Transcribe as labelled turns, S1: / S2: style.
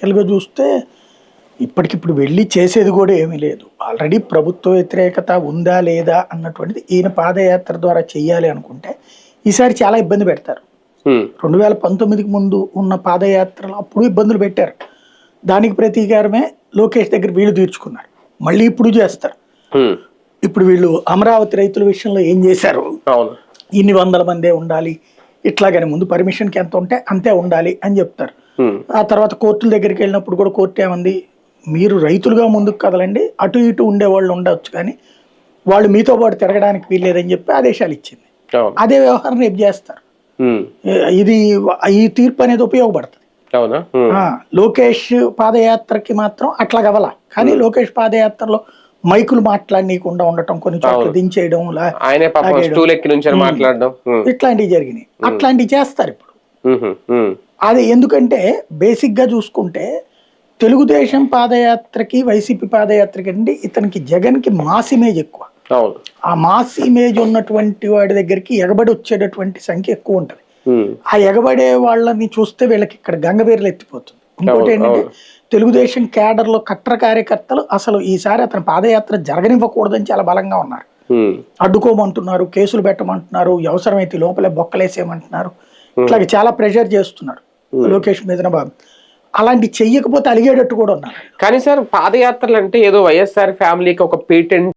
S1: తెలుగు చూస్తే ఇప్పటికిప్పుడు వెళ్ళి చేసేది కూడా ఏమీ లేదు. ఆల్రెడీ ప్రభుత్వ వ్యతిరేకత ఉందా లేదా అన్నటువంటిది ఈయన పాదయాత్ర ద్వారా చెయ్యాలి అనుకుంటే ఈసారి చాలా ఇబ్బంది పెడతారు. 2019కి ముందు ఉన్న పాదయాత్రలో అప్పుడు ఇబ్బందులు పెట్టారు. దానికి ప్రతీకారమే లోకేష్ దగ్గర వీళ్ళు తీర్చుకున్నారు. మళ్ళీ ఇప్పుడు చేస్తారు. ఇప్పుడు వీళ్ళు అమరావతి రైతుల విషయంలో ఏం చేశారు, ఇన్ని వందల మందే ఉండాలి ఇట్లాగని ముందు పర్మిషన్కి ఎంత ఉంటే అంతే ఉండాలి అని చెప్తారు. ఆ తర్వాత కోర్టుల దగ్గరికి వెళ్ళినప్పుడు కూడా కోర్టు ఏమంది, మీరు రైతులుగా ముందుకు కదలండి, అటు ఇటు ఉండేవాళ్ళు ఉండవచ్చు కానీ వాళ్ళు మీతో పాటు తిరగడానికి వీల్లేదని చెప్పి ఆదేశాలు ఇచ్చింది. అదే వ్యవహారం రేపు చేస్తారు. ఇది ఈ తీర్పు అనేది ఉపయోగపడుతుంది. లోకేష్ పాదయాత్రకి మాత్రం అట్లా కవల, కానీ లోకేష్ పాదయాత్రలో మైకులు మాట్లాడనీయకుండా ఉండటం, కొన్ని చోట్ల దించేయడం, ఇట్లాంటివి జరిగినాయి. అట్లాంటివి చేస్తారు ఇప్పుడు. అది ఎందుకంటే బేసిక్ గా చూసుకుంటే తెలుగుదేశం పాదయాత్రకి వైసీపీ పాదయాత్రకి అండి ఇతనికి జగన్ కి మాస్ ఇమేజ్ ఎక్కువ. ఆ మాస్ ఇమేజ్ ఉన్నటువంటి వాడి దగ్గరికి ఎగబడి వచ్చేటటువంటి సంఖ్య ఎక్కువ ఉంటది. ఆ ఎగబడే వాళ్ళని చూస్తే వీళ్ళకి ఇక్కడ గంగవీరులు ఎత్తిపోతుంది. ఇంకోటి ఏంటంటే తెలుగుదేశం క్యాడర్ లో కట్టర్ కార్యకర్తలు అసలు ఈసారి అతని పాదయాత్ర జరగనివ్వకూడదని చాలా బలంగా ఉన్నారు. అడ్డుకోమంటున్నారు, కేసులు పెట్టమంటున్నారు, అవసరమైతే లోపలే బొక్కలేసేయమంటున్నారు. ఇట్లాగే చాలా ప్రెషర్ చేస్తున్నారు లోకేష్ మీద. బాబు అలాంటి చెయ్యకపోతే అలిగేటట్టు కూడా ఉన్నారు.
S2: కానీ సార్ పాదయాత్రలు అంటే ఏదో వైఎస్ఆర్ ఫ్యామిలీకి ఒక పేటెంట్